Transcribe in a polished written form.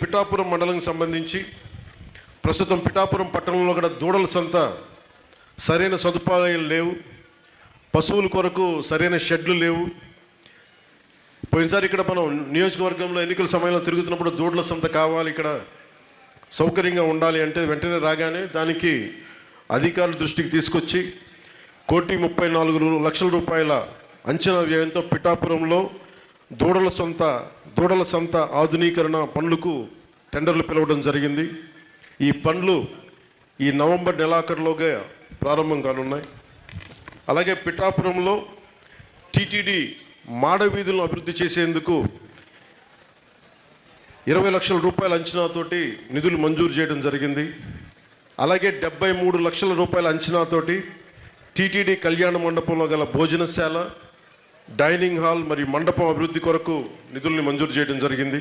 పిఠాపురం మండలానికి సంబంధించి ప్రస్తుతం పిఠాపురం పట్టణంలో కూడా దూడల సంత సరైన సదుపాయాలు లేవు, పశువుల కొరకు సరైన షెడ్లు లేవు. పోయినసారి ఇక్కడ మనం నియోజకవర్గంలో ఎన్నికల సమయంలో తిరుగుతున్నప్పుడు దూడల సంత కావాలి, ఇక్కడ సౌకర్యంగా ఉండాలి అంటే వెంటనే రాగానే దానికి అధికారుల దృష్టికి తీసుకొచ్చి 1,34,00,000 రూపాయల అంచనా వ్యయంతో పిఠాపురంలో దూడల సంత ఆధునీకరణ పనులకు టెండర్లు పిలవడం జరిగింది. ఈ పనులు ఈ నవంబర్ నెలాఖరులోగా ప్రారంభం కానున్నాయి. అలాగే పిఠాపురంలో టీటీడీ మాడ వీధులను అభివృద్ధి చేసేందుకు 20 లక్షల రూపాయల అంచనాతోటి నిధులు మంజూరు చేయడం జరిగింది. అలాగే 73 లక్షల రూపాయల అంచనాతోటి టీటీడీ కళ్యాణ మండపంలో గల భోజనశాల, డైనింగ్ హాల్ మరియు మండపం అభివృద్ధి కొరకు నిధుల్ని మంజూరు చేయడం జరిగింది.